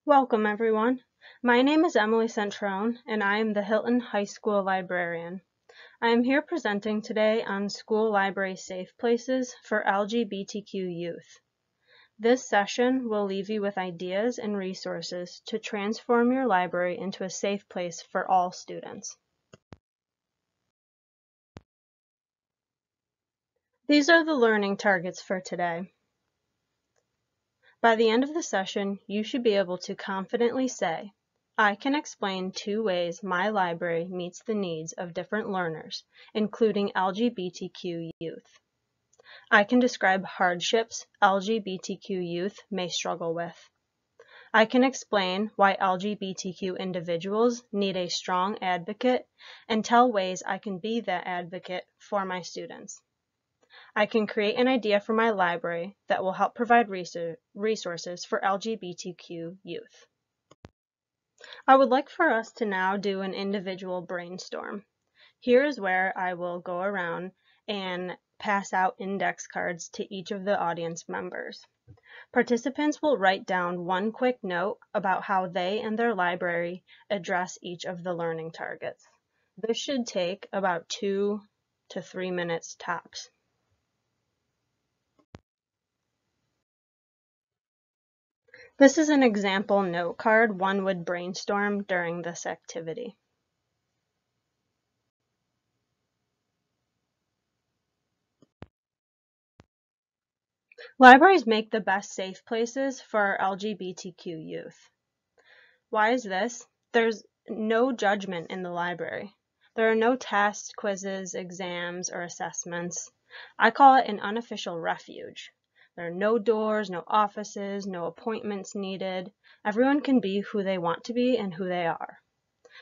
Welcome, everyone. My name is Emily Centrone, and I am the Hilton High School librarian. I am here presenting today on school library safe places for LGBTQ youth. This session will leave you with ideas and resources to transform your library into a safe place for all students. These are the learning targets for today. By the end of the session, you should be able to confidently say, I can explain 2 ways my library meets the needs of different learners, including LGBTQ youth. I can describe hardships LGBTQ youth may struggle with. I can explain why LGBTQ individuals need a strong advocate and tell ways I can be that advocate for my students. I can create an idea for my library that will help provide resources for LGBTQ youth. I would like for us to now do an individual brainstorm. Here is where I will go around and pass out index cards to each of the audience members. Participants will write down one quick note about how they and their library address each of the learning targets. This should take about 2 to 3 minutes tops. This is an example note card one would brainstorm during this activity. Libraries make the best safe places for our LGBTQ youth. Why is this? There's no judgment in the library. There are no tests, quizzes, exams, or assessments. I call it an unofficial refuge. There are no doors, no offices, no appointments needed. Everyone can be who they want to be and who they are.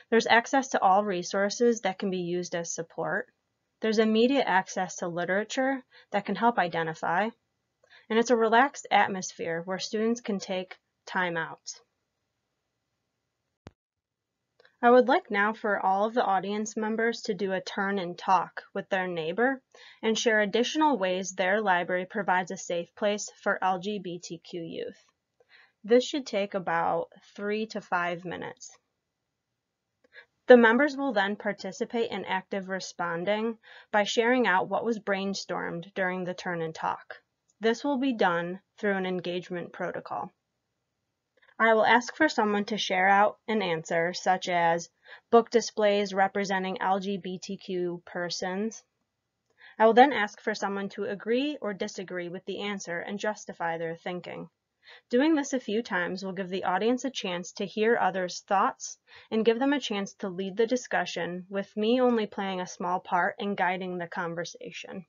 There's access to all resources that can be used as support. There's immediate access to literature that can help identify. And it's a relaxed atmosphere where students can take time out. I would like now for all of the audience members to do a turn and talk with their neighbor and share additional ways their library provides a safe place for LGBTQ youth. This should take about 3 to 5 minutes. The members will then participate in active responding by sharing out what was brainstormed during the turn and talk. This will be done through an engagement protocol. I will ask for someone to share out an answer, such as book displays representing LGBTQ persons. I will then ask for someone to agree or disagree with the answer and justify their thinking. Doing this a few times will give the audience a chance to hear others' thoughts and give them a chance to lead the discussion, with me only playing a small part in guiding the conversation.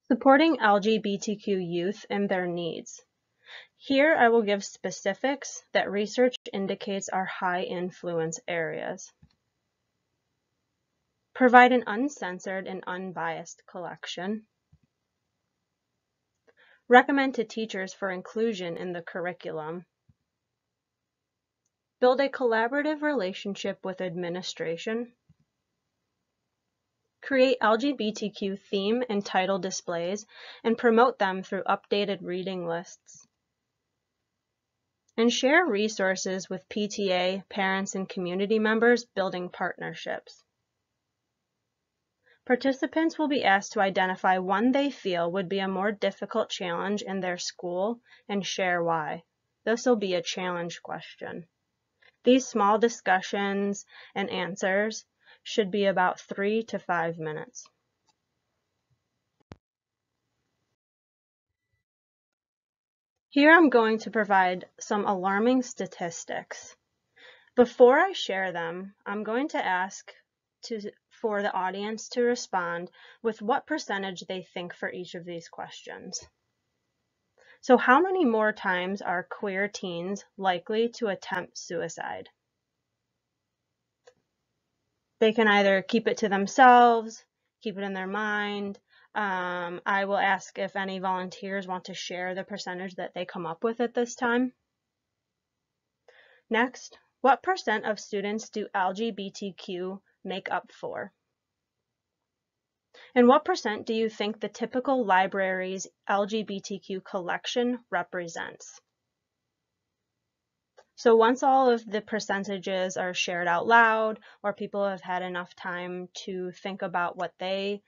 Supporting LGBTQ youth and their needs. Here I will give specifics that research indicates are high influence areas. Provide an uncensored and unbiased collection. Recommend to teachers for inclusion in the curriculum. Build a collaborative relationship with administration. Create LGBTQ theme and title displays and promote them through updated reading lists. And share resources with PTA, parents, and community members, building partnerships. Participants will be asked to identify one they feel would be a more difficult challenge in their school and share why. This will be a challenge question. These small discussions and answers should be about 3 to 5 minutes. Here I'm going to provide some alarming statistics. Before I share them, I'm going to ask for the audience to respond with what percentage they think for each of these questions. So how many more times are queer teens likely to attempt suicide? They can either keep it to themselves, keep it in their mind. I will ask if any volunteers want to share the percentage that they come up with at this time. Next, what % of students do LGBTQ make up for? And what percent do you think the typical library's LGBTQ collection represents? So once all of the percentages are shared out loud, or people have had enough time to think about what they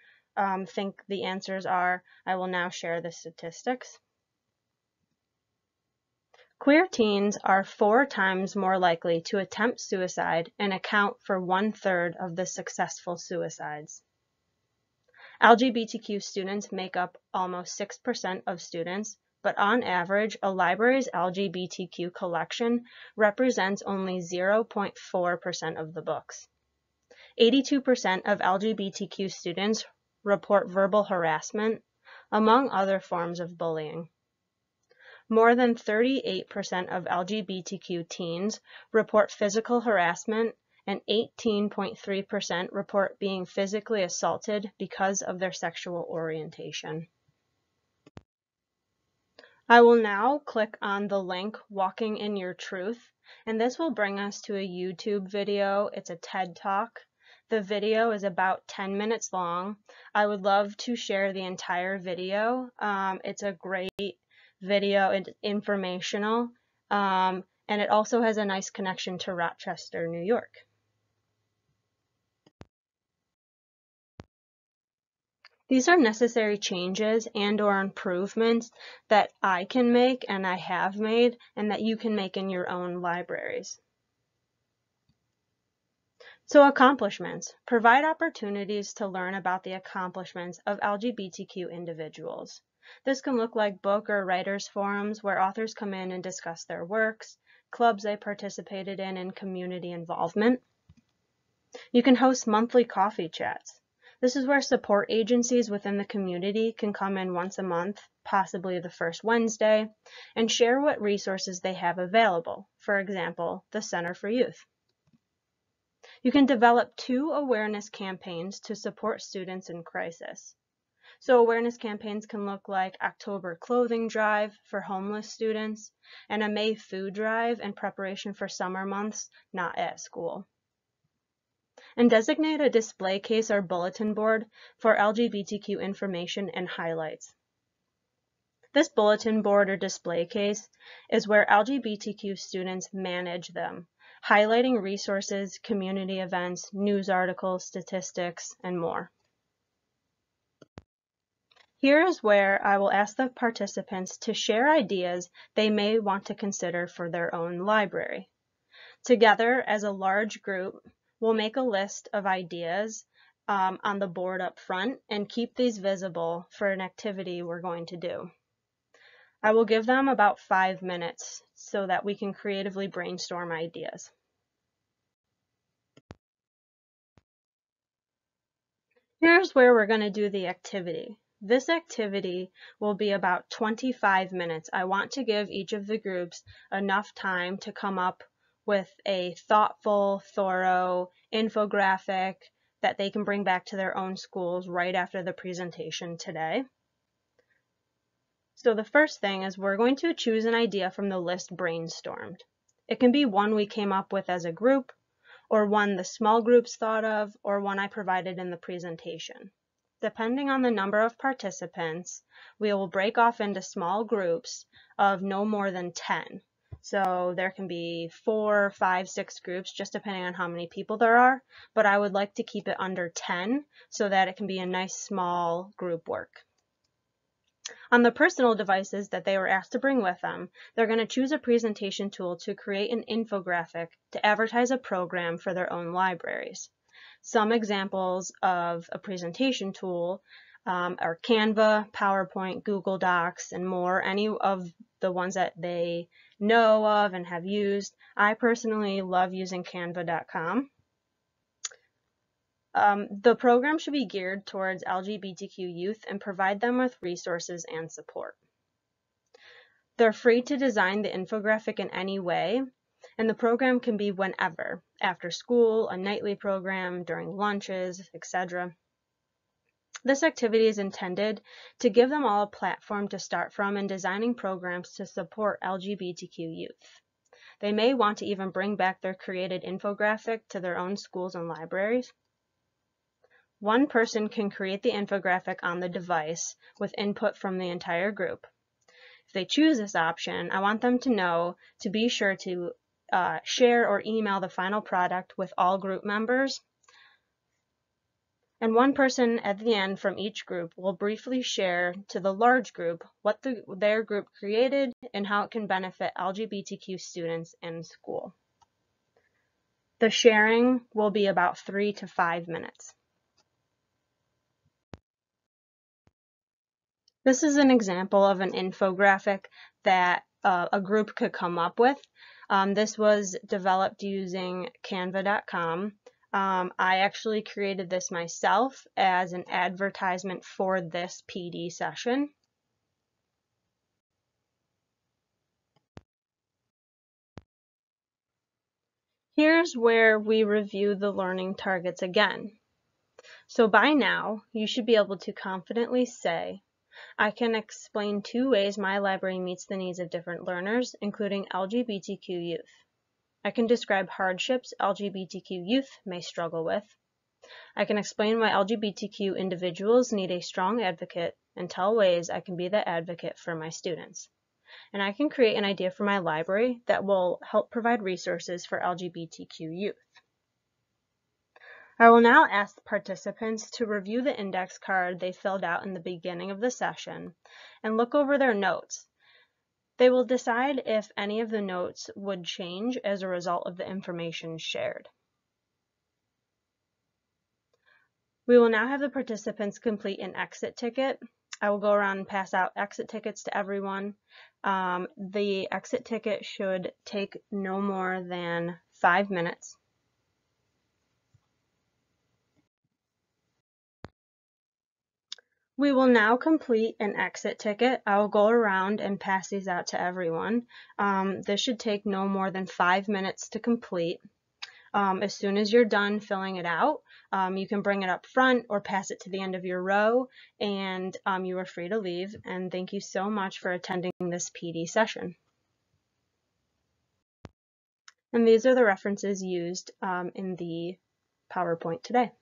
think the answers are, I will now share the statistics. Queer teens are 4 times more likely to attempt suicide and account for 1/3 of the successful suicides. LGBTQ students make up almost 6% of students, but on average, a library's LGBTQ collection represents only 0.4% of the books. 82% of LGBTQ students report verbal harassment, among other forms of bullying. More than 38% of LGBTQ teens report physical harassment, and 18.3% report being physically assaulted because of their sexual orientation. I will now click on the link Walking in Your Truth, and this will bring us to a YouTube video. It's a TED Talk. The video is about 10 minutes long. I would love to share the entire video. It's a great video, it's informational, and it also has a nice connection to Rochester, New York. These are necessary changes and/or improvements that I can make and I have made and that you can make in your own libraries. So accomplishments. Provide opportunities to learn about the accomplishments of LGBTQ individuals. This can look like book or writers' forums where authors come in and discuss their works, clubs they participated in, and community involvement. You can host monthly coffee chats. This is where support agencies within the community can come in once a month, possibly the first Wednesday, and share what resources they have available, for example, the Center for Youth. You can develop 2 awareness campaigns to support students in crisis. So awareness campaigns can look like October clothing drive for homeless students and a May food drive in preparation for summer months not at school. And designate a display case or bulletin board for LGBTQ information and highlights. This bulletin board or display case is where LGBTQ students manage them, highlighting resources, community events, news articles, statistics, and more. Here is where I will ask the participants to share ideas they may want to consider for their own library. Together, as a large group, we'll make a list of ideas on the board up front and keep these visible for an activity we're going to do. I will give them about 5 minutes so that we can creatively brainstorm ideas. Here's where we're going to do the activity. This activity will be about 25 minutes. I want to give each of the groups enough time to come up with a thoughtful, thorough infographic that they can bring back to their own schools right after the presentation today. So the first thing is we're going to choose an idea from the list brainstormed. It can be one we came up with as a group, or one the small groups thought of, or one I provided in the presentation. Depending on the number of participants, we will break off into small groups of no more than 10. So there can be 4, 5, 6 groups, just depending on how many people there are, but I would like to keep it under 10 so that it can be a nice small group work. On the personal devices that they were asked to bring with them, they're going to choose a presentation tool to create an infographic to advertise a program for their own libraries. Some examples of a presentation tool are Canva, PowerPoint, Google Docs, and more, any of the ones that they know of and have used. I personally love using canva.com. The program should be geared towards LGBTQ youth and provide them with resources and support. They're free to design the infographic in any way, and the program can be whenever, after school, a nightly program, during lunches, etc. This activity is intended to give them all a platform to start from in designing programs to support LGBTQ youth. They may want to even bring back their created infographic to their own schools and libraries. One person can create the infographic on the device with input from the entire group. If they choose this option, I want them to know to be sure to share or email the final product with all group members. And one person at the end from each group will briefly share to the large group what their group created and how it can benefit LGBTQ students in school. The sharing will be about 3 to 5 minutes. This is an example of an infographic that a group could come up with. This was developed using canva.com. I actually created this myself as an advertisement for this PD session. Here's where we review the learning targets again. So by now, you should be able to confidently say, I can explain 2 ways my library meets the needs of different learners, including LGBTQ youth. I can describe hardships LGBTQ youth may struggle with. I can explain why LGBTQ individuals need a strong advocate and tell ways I can be the advocate for my students. And I can create an idea for my library that will help provide resources for LGBTQ youth. I will now ask the participants to review the index card they filled out in the beginning of the session and look over their notes. They will decide if any of the notes would change as a result of the information shared. We will now have the participants complete an exit ticket. I will go around and pass out exit tickets to everyone. The exit ticket should take no more than 5 minutes. We will now complete an exit ticket. I will go around and pass these out to everyone. This should take no more than 5 minutes to complete. As soon as you're done filling it out, you can bring it up front or pass it to the end of your row, and you are free to leave. And thank you so much for attending this PD session. And these are the references used in the PowerPoint today.